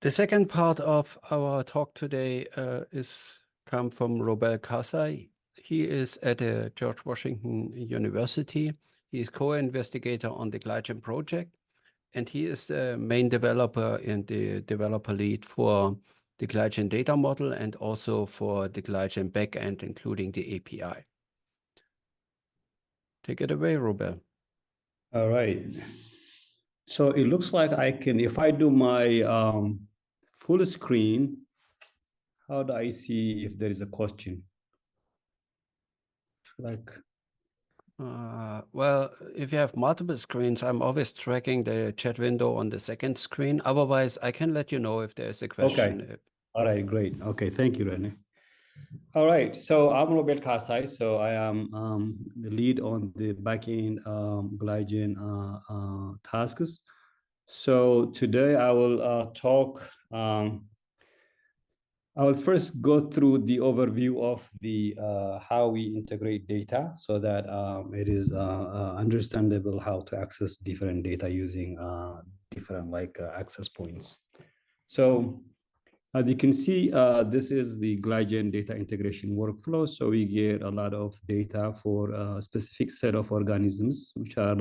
The second part of our talk today come from Robel Kahsay. He is at the George Washington University. He is co-investigator on the GlyGen project, and he is the main developer and the developer lead for the GlyGen data model and also for the GlyGen backend, including the API. Take it away, Robel. All right. So it looks like I can, if I do my full screen, how do I see if there is a question? Well, if you have multiple screens, I'm always tracking the chat window on the second screen. Otherwise, I can let you know if there's a question. Okay. All right, great. Okay, thank you, Rene. All right, so I'm Robel Kahsay. So I am the lead on the backend GlyGen tasks. So today I will talk. I will first go through the overview of the how we integrate data so that it is understandable how to access different data using different access points. So as you can see, this is the GlyGen data integration workflow. So we get a lot of data for a specific set of organisms, which are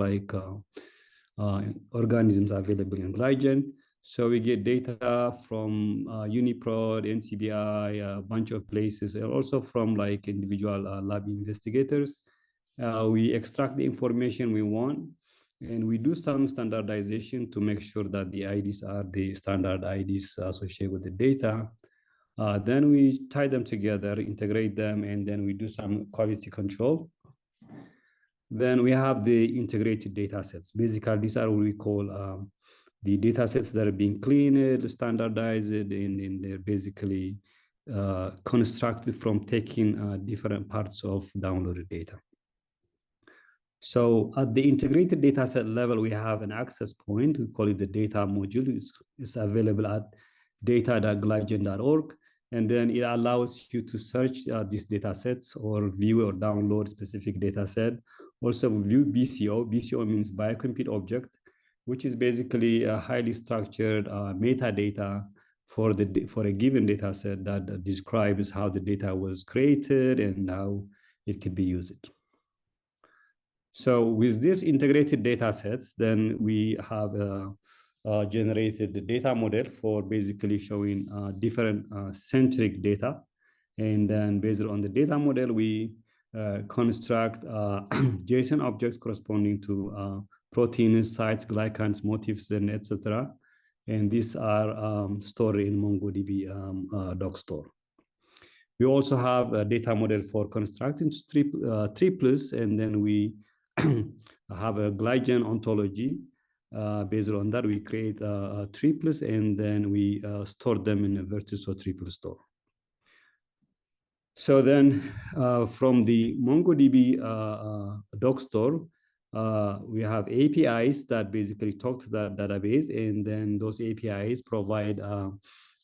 organisms available in GlyGen. So we get data from UniProt, NCBI, a bunch of places, and also from individual lab investigators. We extract the information we want, and we do some standardization to make sure that the IDs are the standard IDs associated with the data. Then we tie them together, integrate them, and then we do some quality control. Then we have the integrated data sets. Basically, these are what we call the data sets that are being cleaned, standardized, and they're basically constructed from taking different parts of downloaded data. So at the integrated data set level, we have an access point. We call it the data module. It's available at data.glygen.org. And then it allows you to search these data sets or view or download specific data set. Also view BCO. BCO means BioCompute Object, which is basically a highly structured metadata for a given data set that describes how the data was created and how it could be used. So with these integrated data sets, then we have generated the data model for basically showing different centric data. And then based on the data model, we construct JSON objects corresponding to proteins, sites, glycans, motifs, and etc. And these are stored in MongoDB doc store. We also have a data model for constructing triples, and then we have a GlyGen ontology. Based on that, we create triples, and then we store them in a Virtuoso triple store. So then from the MongoDB doc store, we have APIs that basically talk to that database, and then those APIs provide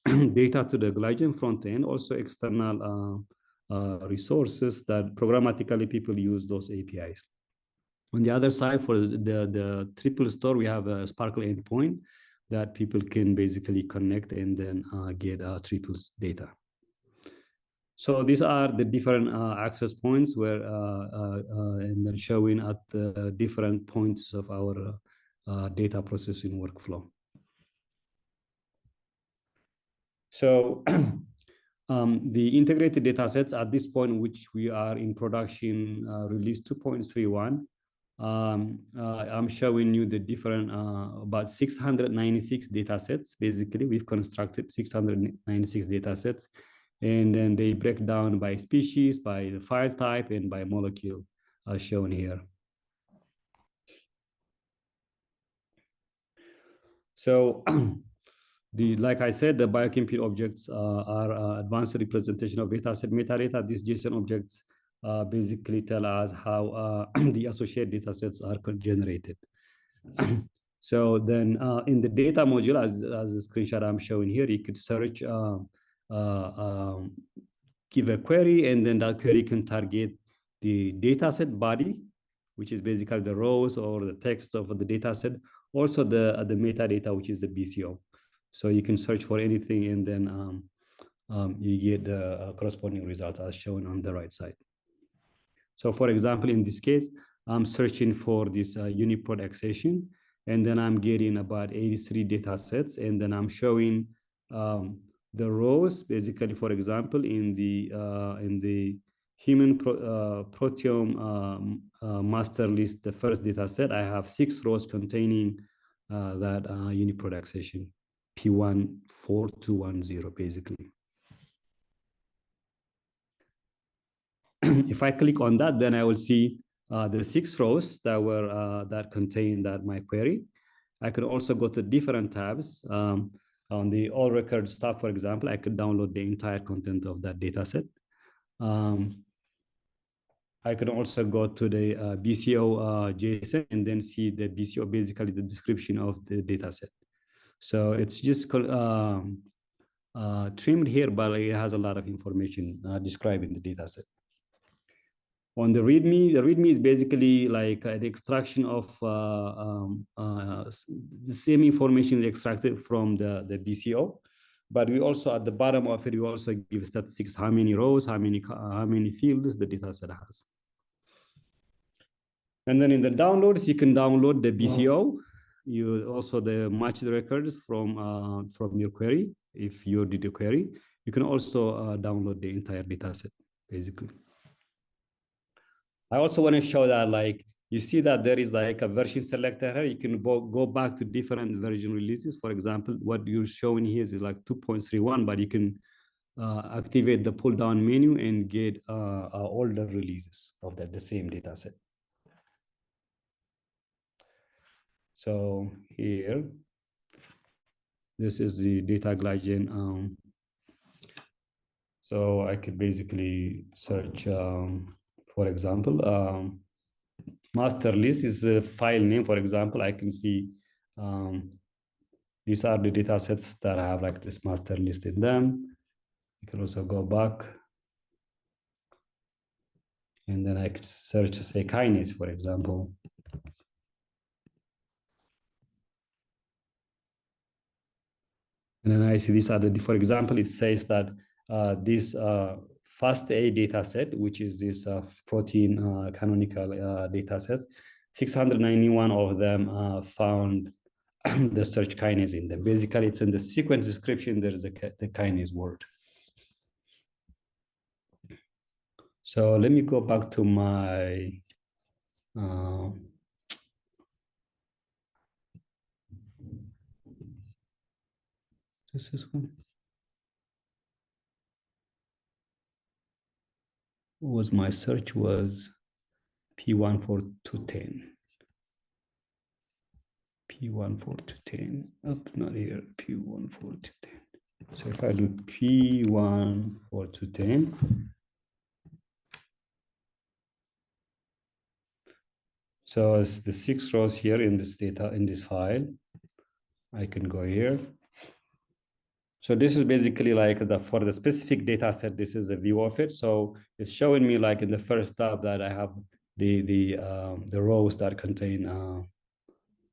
data to the GlyGen front end, also external resources that programmatically people use those APIs. On the other side, for the triple store, we have a SPARQL endpoint that people can basically connect and then get triples data. So these are the different access points where and then showing at the different points of our data processing workflow. So the integrated data sets at this point, which we are in production release 2.31, I'm showing you the different about 696 data sets. Basically, we've constructed 696 data sets. And then they break down by species, by the file type, and by molecule, as shown here. So, like I said, the biocompute objects are advanced representation of dataset metadata. These JSON objects basically tell us how the associated datasets are generated. So then, in the data module, as the screenshot I'm showing here, you could search. Give a query, and then that query can target the dataset body, which is basically the rows or the text of the dataset, also the metadata, which is the BCO. So you can search for anything, and then you get the corresponding results as shown on the right side. So for example, in this case, I'm searching for this uniprot accession, and then I'm getting about 83 data sets, and then I'm showing the rows, basically, for example, in the human proteome master list, the first data set, I have 6 rows containing that uniprot accession, P14210, basically. If I click on that, then I will see the 6 rows that were that contain that my query. I could also go to different tabs. On the all records tab, for example, I could download the entire content of that data set. I could also go to the BCO JSON and then see the BCO, basically the description of the data set. So it's just trimmed here, but it has a lot of information describing the data set. On the README is basically like an extraction of the same information extracted from the BCO, but we also at the bottom of it we also give statistics: how many rows, how many fields the data set has. And then in the downloads, you can download the BCO. You also match the records from your query. If you did a query, you can also download the entire data set, basically. I also want to show that, like, you see that there is like a version selector here. You can go back to different version releases. For example, what you're showing here is like 2.31, but you can activate the pull down menu and get older releases of the same data set. So here, this is the data GlyGen. So I could basically search, for example, master list is a file name. For example, I can see these are the data sets that have like this master list in them. You can also go back, and then I could search, say, kinase, for example. And then I see these are the, for example, it says that this FASTA data set, which is this protein canonical data set, 691 of them found the search kinase in them. Basically, it's in the sequence description, there is the kinase word. So let me go back to my this is one. What was my search was P14210. P14210. Up, not here. P14210. So if I do P14210, so it's the 6 rows here in this data, in this file. I can go here. So this is basically like for the specific data set, this is a view of it. So it's showing me like in the first tab that I have the rows that contain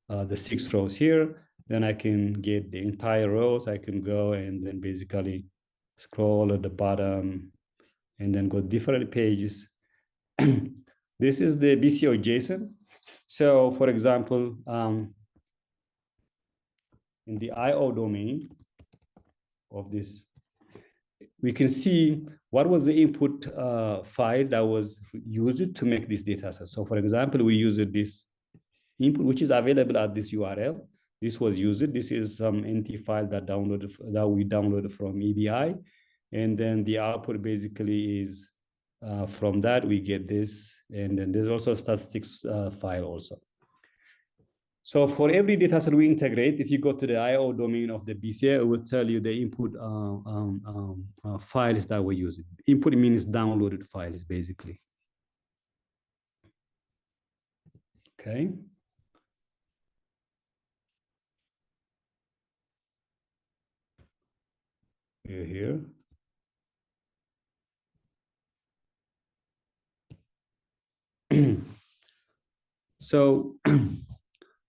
the 6 rows here. Then I can get the entire rows. I can go and then basically scroll at the bottom and then go different pages. This is the BCO JSON. So for example, in the IO domain of this, we can see what was the input file that was used to make this data set. So for example, we used this input, which is available at this URL. This was used. This is some NT file that we downloaded from EBI. And then the output basically is from that we get this. And then there's also a statistics file also. So for every data set we integrate, if you go to the IO domain of the BCA, it will tell you the input files that we're using. Input means downloaded files, basically. Okay. We're here. So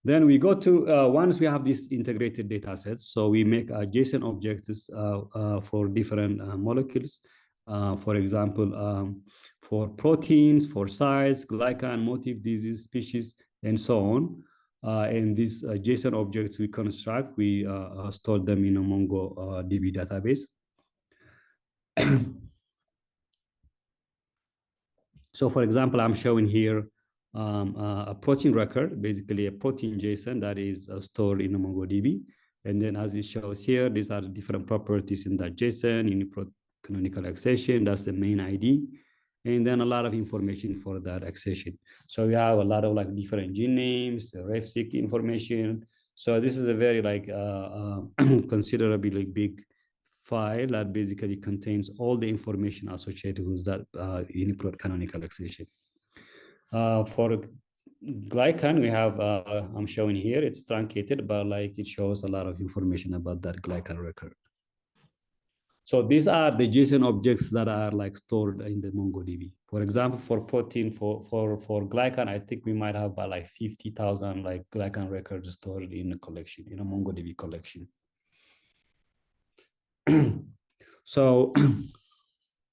Then we go to, once we have these integrated data sets, so we make JSON objects for different molecules. For example, for proteins, for size, glycan, motif, disease, species, and so on. And these JSON objects we construct, we store them in a MongoDB database. So for example, I'm showing here a protein record, basically a protein JSON that is stored in a MongoDB. And then as it shows here, these are the different properties in that JSON, in canonical accession, that's the main ID. And then a lot of information for that accession. So we have a lot of like different gene names, RefSeq information. So this is a very like considerably big file that basically contains all the information associated with that UniProt canonical accession. For glycan, we have, I'm showing here, it's truncated, but like it shows a lot of information about that glycan record. So these are the JSON objects that are like stored in the MongoDB. For example, for protein, for glycan, I think we might have about like 50,000 like glycan records stored in a collection, in a MongoDB collection. So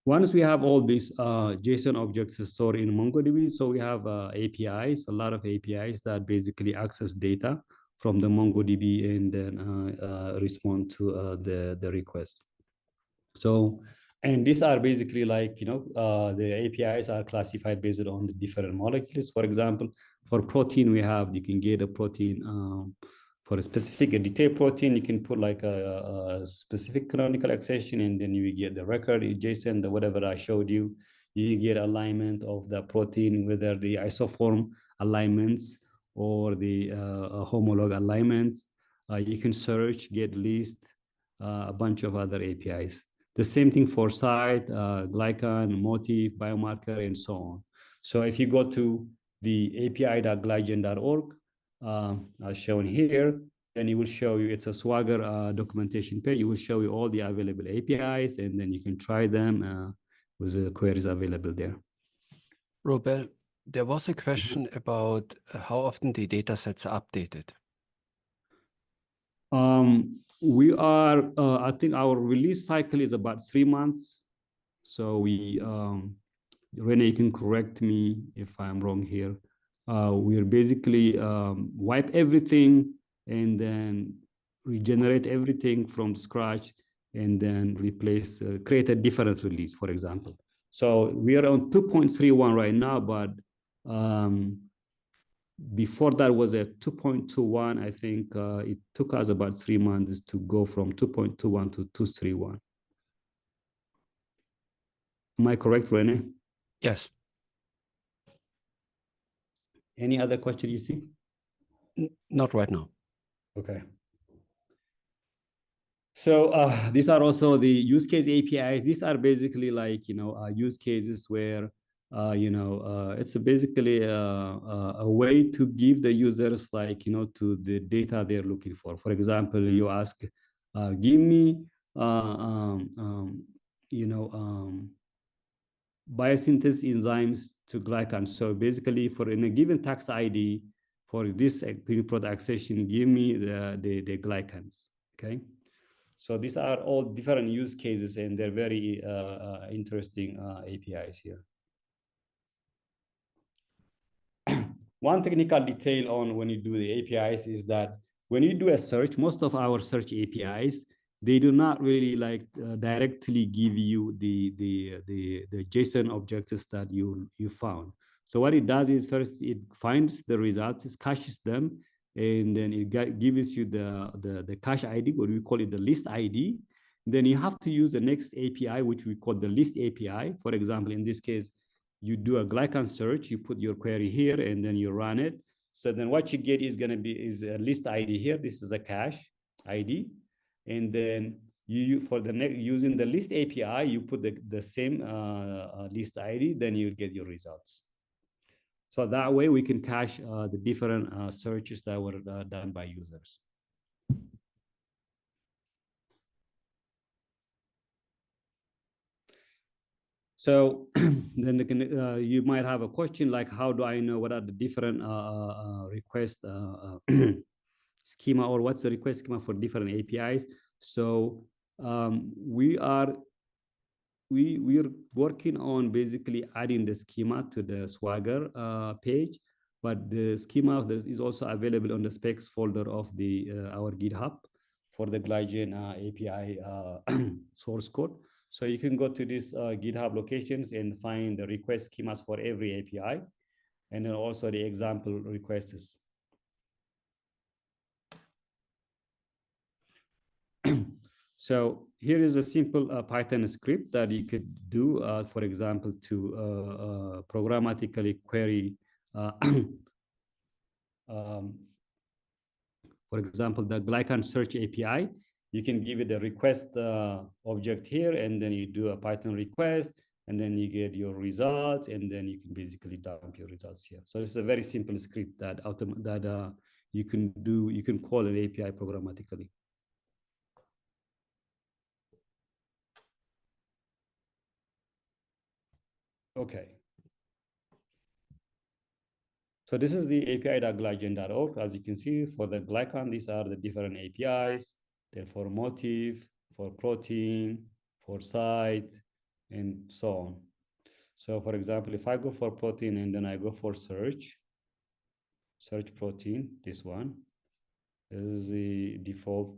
once we have all these JSON objects stored in MongoDB, so we have APIs, a lot of APIs that basically access data from the MongoDB and then respond to the request. So, and these are basically like, you know, the APIs are classified based on the different molecules. For example, for protein, we have, you can get a protein for a specific detailed protein, you can put like a specific canonical accession, and then you get the record in JSON, the whatever I showed you. You get alignment of the protein, whether the isoform alignments or the homolog alignments. You can search, get list, a bunch of other APIs. The same thing for site, glycan, motif, biomarker, and so on. So if you go to the api.glygen.org, as shown here, then it will show you, it's a Swagger documentation page. It will show you all the available APIs, and then you can try them with the queries available there. Robel, there was a question about how often the data sets are updated. We are, I think our release cycle is about 3 months. So we, Rene, you can correct me if I'm wrong here. We're basically wipe everything and then regenerate everything from scratch and then replace, create a different release, for example. So we are on 2.31 right now, but before that was at 2.21. I think it took us about 3 months to go from 2.21 to 2.31. Am I correct, Rene? Yes. Any other question you see? Not right now. Okay. So these are also the use case APIs. These are basically like, you know, use cases where, you know, it's basically a way to give the users like, you know, to the data they're looking for. For example, you ask, give me, you know, biosynthesis enzymes to glycan. So basically for in a given tax ID for this product accession, give me the glycans, okay? So these are all different use cases and they're very interesting APIs here. One technical detail on when you do the APIs is that when you do a search, most of our search APIs, they do not really like directly give you the JSON objects that you found. So what it does is first it finds the results, it caches them, and then it gives you the cache ID, what we call it the list ID. Then you have to use the next API, which we call the list API. For example, in this case, you do a glycan search, you put your query here, and then you run it. So then what you get is going to be a list ID here. This is a cache ID. And then you for the next using the list API, you put the same list ID, then you get your results. So that way we can cache the different searches that were done by users. So then you might have a question like, how do I know what are the different request schema, or what's the request schema for different APIs? So we are working on basically adding the schema to the Swagger page, but the schema is also available on the specs folder of the our GitHub for the GlyGen API source code. So you can go to these GitHub locations and find the request schemas for every API, and then also the example requests. So here is a simple Python script that you could do, for example, to programmatically query, for example, the GlyGen search API. You can give it a request object here, and then you do a Python request, and then you get your results, and then you can basically dump your results here. So this is a very simple script that you can do. You can call an API programmatically. Okay. So this is the api.glygen.org. As you can see, for the GlyGen, these are the different APIs. Then for motif, for protein, for site, and so on. So for example, if I go for protein and then I go for search protein, this one, this is the default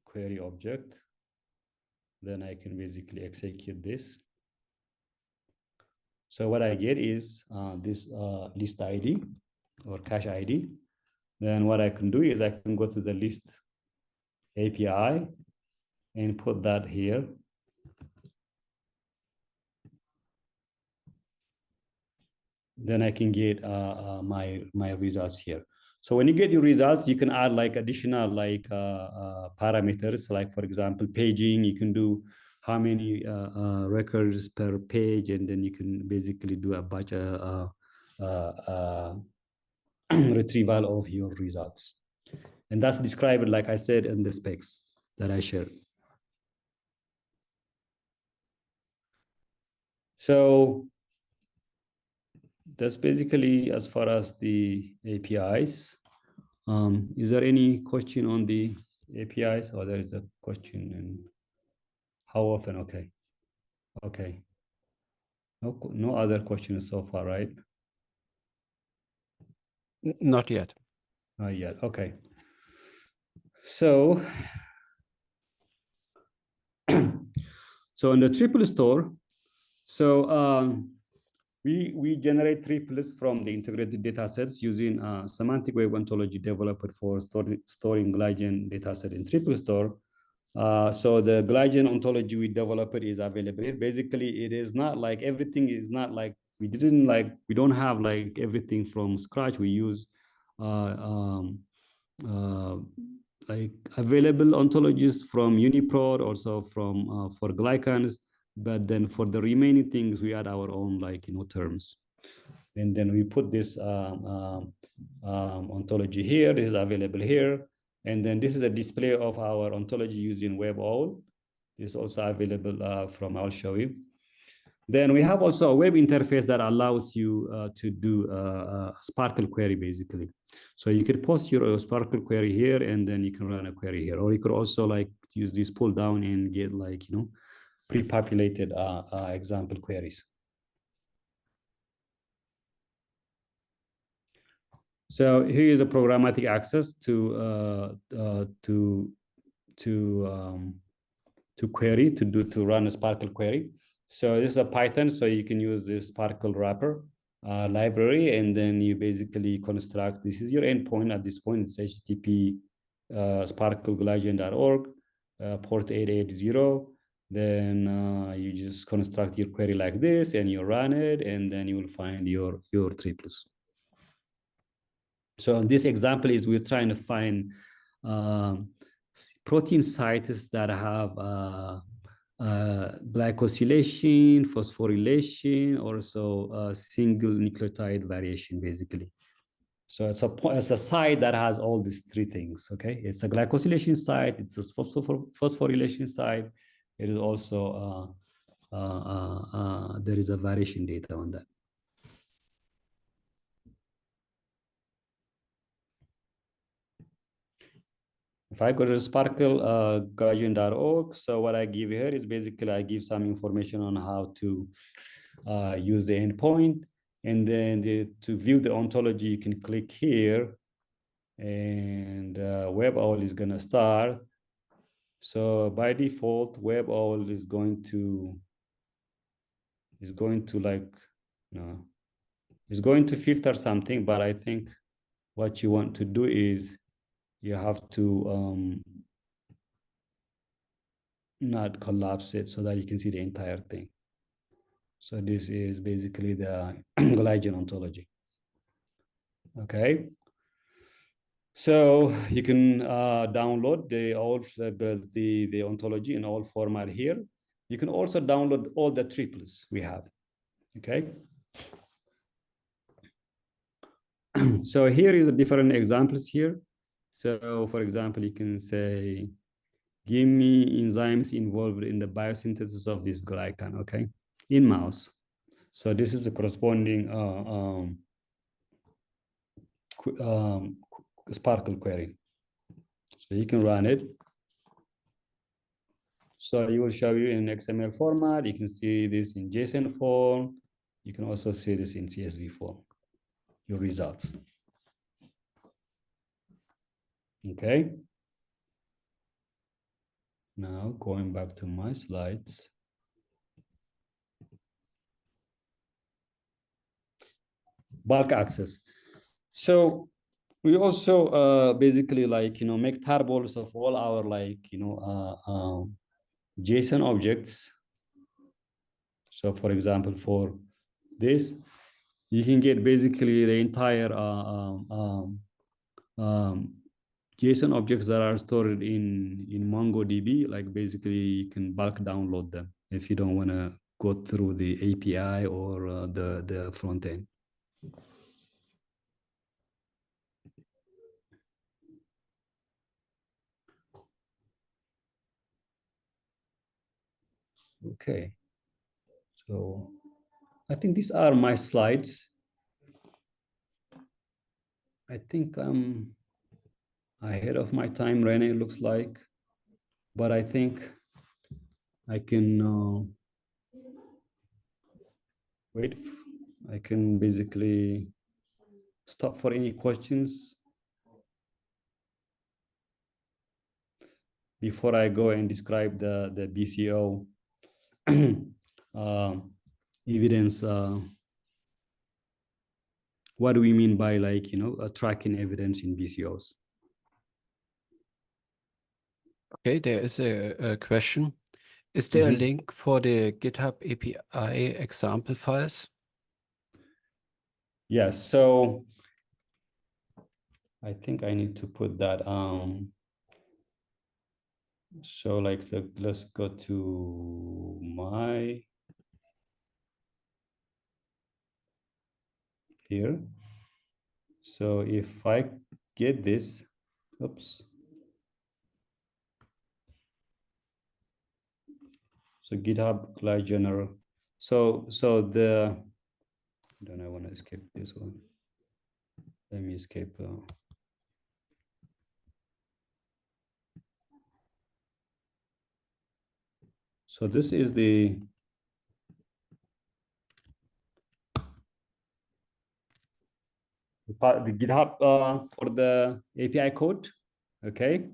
query object. Then I can basically execute this. So what I get is this list ID or cache ID. Then what I can do is I can go to the list API and put that here. Then I can get my results here. So when you get your results, you can add like additional like parameters, like for example, paging. You can do how many records per page, and then you can basically do a batch retrieval of your results. And that's described, like I said, in the specs that I shared. So that's basically as far as the APIs. Is there any question on the APIs, or there is a question in how often? Okay. Okay. No other questions so far, right? Not yet. Not yet. Okay. So, so in the triple store, so we generate triples from the integrated data sets using semantic web ontology developer for storing GlyGen dataset in triple store. So the GlyGen ontology we developed is available here. Basically, it is not like everything is not like we don't have like everything from scratch. We use like available ontologies from Uniprot, also from for GlyGens, but then for the remaining things we add our own like terms, and then we put this ontology here. This is available here. And then this is a display of our ontology using WebAll. This is also available from, I'll show you. Then we have also a web interface that allows you to do a SPARQL query, basically. So you could post your SPARQL query here, and then you can run a query here. Or you could also like use this pull down and get like, pre-populated example queries. So here is a programmatic access to query, to run a SPARQL query. So this is a Python, so you can use this SPARQL wrapper library, and then you basically construct. This is your endpoint at this point. It's HTTP sparkleglygen.org, port 880. Then you just construct your query like this, and you run it, and then you will find your triples. So in this example is we're trying to find protein sites that have glycosylation, phosphorylation, also single nucleotide variation, basically. So it's a site that has all these three things, okay? It's a glycosylation site, it's a phosphorylation site, it is also there is a variation data on that. If I go to SPARQL GlyGen.org, so what I give here is basically I give some information on how to use the endpoint, and then to view the ontology, you can click here, and WebOwl is gonna start. So by default, WebOwl is going to like, no, it's going to filter something, but I think what you want to do is you have to not collapse it so that you can see the entire thing. So this is basically the GlyGen ontology. Okay. So you can download the ontology in all format here. You can also download all the triples we have. Okay. So here is a different examples here. So for example, you can say, give me enzymes involved in the biosynthesis of this glycan, okay, in mouse. So this is a corresponding SPARQL query. So you can run it. So it will show you in XML format. You can see this in JSON form. You can also see this in CSV form, your results. Okay. Now going back to my slides. Bulk access. So we also basically like, make tarballs of all our JSON objects. So for example, for this, you can get basically the entire JSON objects that are stored in MongoDB. Like basically you can bulk download them if you don't want to go through the API or the front end. Okay, so I think these are my slides. I think I'm ahead of my time, Rene, looks like, but I think I can wait. I can basically stop for any questions before I go and describe the BCO evidence. What do we mean by tracking evidence in BCOs? Okay, there is a question. Is there a link for the GitHub API example files? Yes, so I think I need to put that so like let's go to my here. So if I get this, oops. So GitHub GlyGen. So don't I want to escape this one? Let me escape. So this is the GitHub for the API code, okay?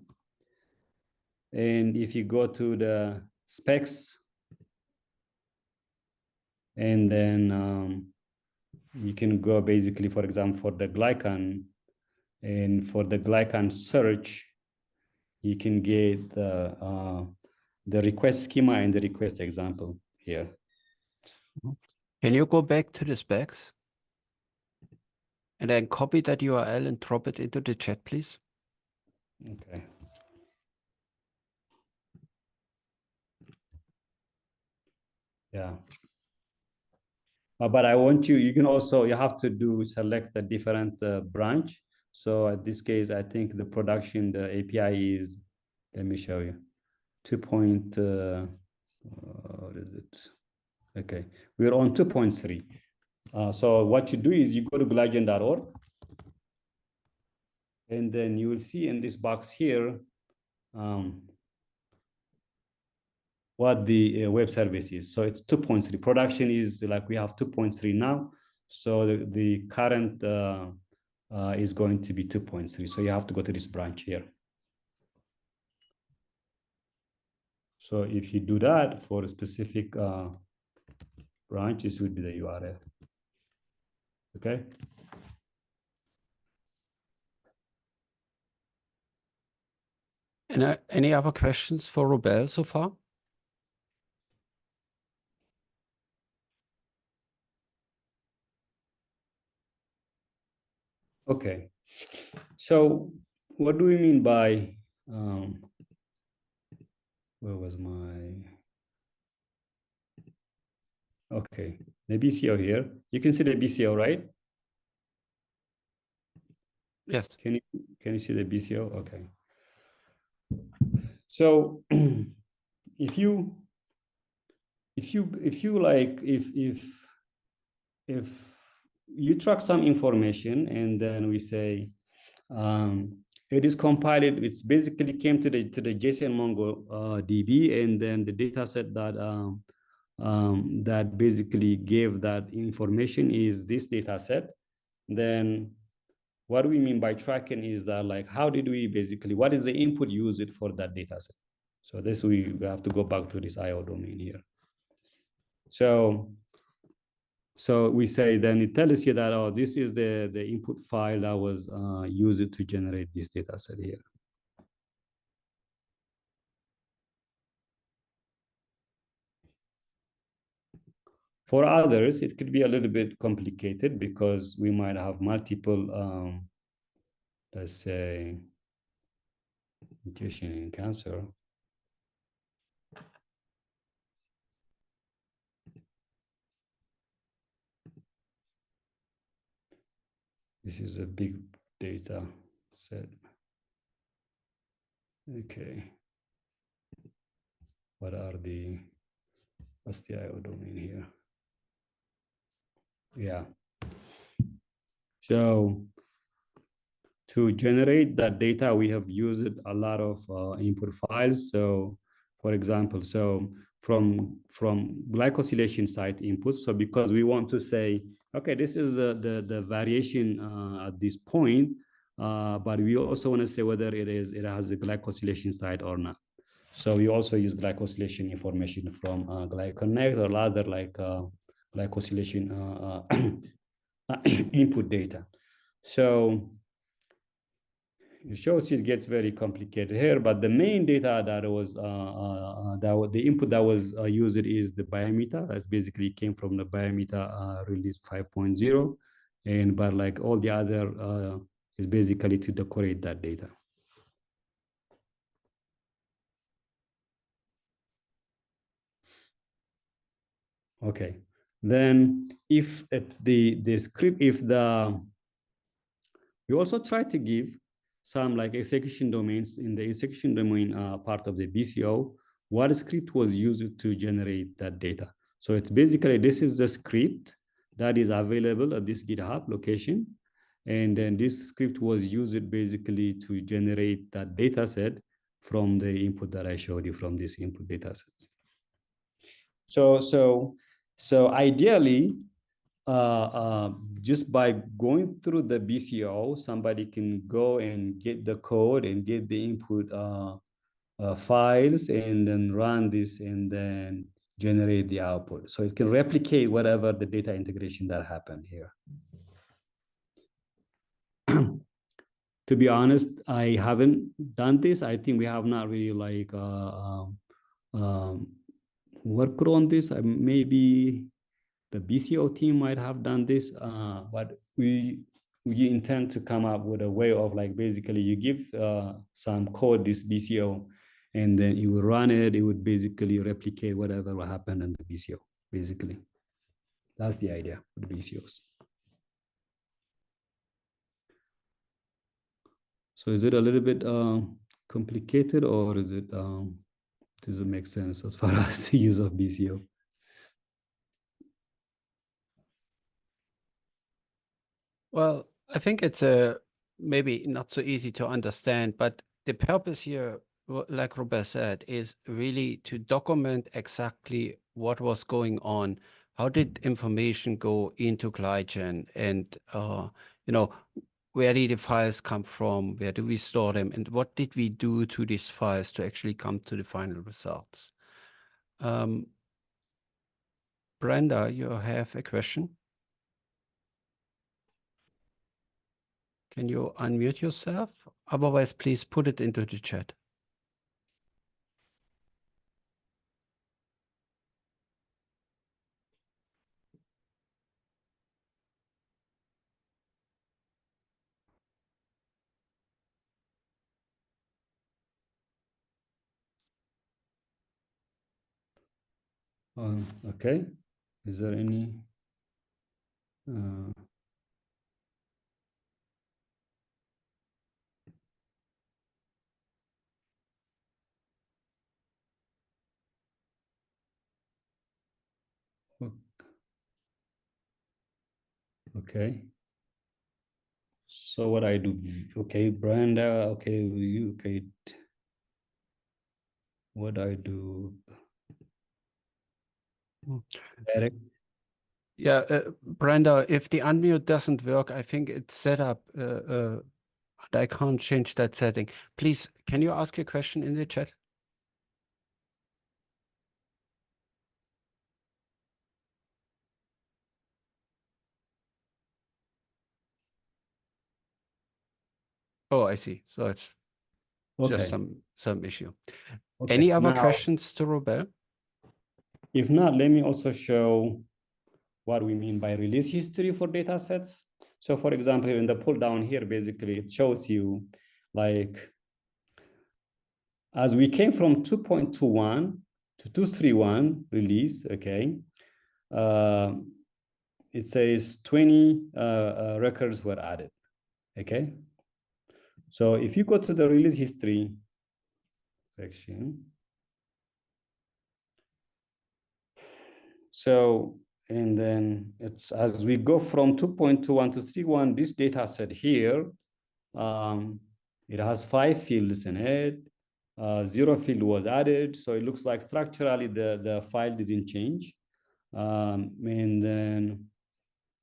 And if you go to the specs, and then you can go basically, for example, for the glycan, and for the glycan search, you can get the request schema and the request example here. Can you go back to the specs and then copy that URL and drop it into the chat, please? Okay. Yeah. But I want you can also, you have to select a different branch. So at this case, I think the production, the API is, let me show you, 2. What is it? Okay, we're on 2.3. So what you do is you go to GlyGen.org, and then you will see in this box here what the web service is. So it's 2.3. Production is like we have 2.3 now. So the current is going to be 2.3. So you have to go to this branch here. So if you do that for a specific branch, this would be the URL. Okay. And any other questions for Robel so far? Okay. So what do we mean by where was my okay, the BCO here? You can see the BCO, right? Yes. Can you see the BCO? Okay. So if you like if you track some information and then we say it is compiled, it's basically came to the JSON Mongo DB, and then the data set that that basically gave that information is this data set. Then what do we mean by tracking is that, like, how did we basically, what is the input used for that data set? So this we have to go back to this IO domain here. So we say, then it tells you that, oh, this is the input file that was used to generate this data set here. For others, it could be a little bit complicated because we might have multiple, let's say, mutation in cancer. This is a big data set. Okay. What's the IO domain here? Yeah. So to generate that data, we have used a lot of input files. So for example, so from glycosylation site inputs. So because we want to say, okay, this is the variation at this point, but we also want to say whether it has a glycosylation site or not. So we also use glycosylation information from GlyConnect or other like glycosylation input data. So it shows it gets very complicated here, but the main data that was the input that was used is the biometa. That's basically came from the biometa release 5.0, and but like all the other is basically to decorate that data. Okay, then if the script, we also try to give some like execution domains in the execution domain part of the BCO, what script was used to generate that data. So it's basically, this is the script that is available at this GitHub location. And then this script was used basically to generate that data set from the input that I showed you from this input data set. So ideally, just by going through the BCO, somebody can go and get the code and get the input files and then run this and then generate the output. So it can replicate whatever the data integration that happened here. To be honest, I haven't done this. I think we have not really like worked on this. Maybe the BCO team might have done this, but we intend to come up with a way of like basically you give some code, this BCO, and then you will run it. It would basically replicate whatever will happen in the BCO, basically. That's the idea with the BCOs. So is it a little bit complicated, or is it does it make sense as far as the use of BCO? Well, I think it's maybe not so easy to understand, but the purpose here, like Robert said, is really to document exactly what was going on. How did information go into GlyGen, and you know, where did the files come from? Where do we store them? And what did we do to these files to actually come to the final results? Brenda, you have a question? Can you unmute yourself? Otherwise, please put it into the chat. Okay. Is there any? Okay. So what I do? Okay, Brenda. Okay, you. Okay. What I do? Direct. Yeah, Brenda, if the unmute doesn't work, I think it's set up. I can't change that setting. Please, can you ask a question in the chat? Oh, I see. So it's just some issue. Okay. Any other Now, questions to Robel? if not, let me also show what we mean by release history for data sets. So for example, in the pull down here, basically it shows you like, as we came from 2.21 to 2.3.1 release, okay, it says 20 records were added, okay? So if you go to the release history section, so, and then it's as we go from 2.21 to 3.1, this data set here, it has 5 fields in it. 0 field was added. So it looks like structurally the file didn't change. And then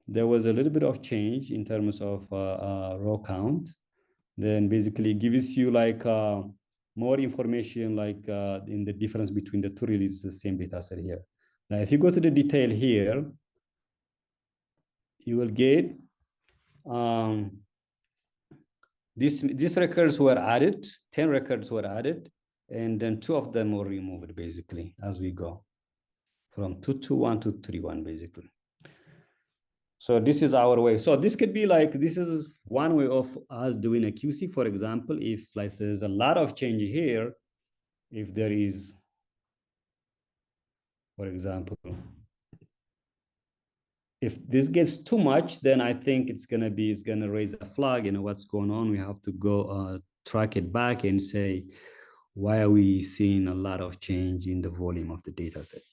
there was a little bit of change in terms of row count. Then basically it gives you like more information like in the difference between the two releases, the same data set here. Now, if you go to the detail here, you will get these records were added, 10 records were added, and then 2 of them were removed basically as we go from 2.2.1 to 3.1 basically. So this is our way. So this could be like, this is one way of us doing a QC, for example, if like there's a lot of change here, if there is, for example, if this gets too much, then I think it's gonna raise a flag, you know, what's going on. We have to go track it back and say, why are we seeing a lot of change in the volume of the data set?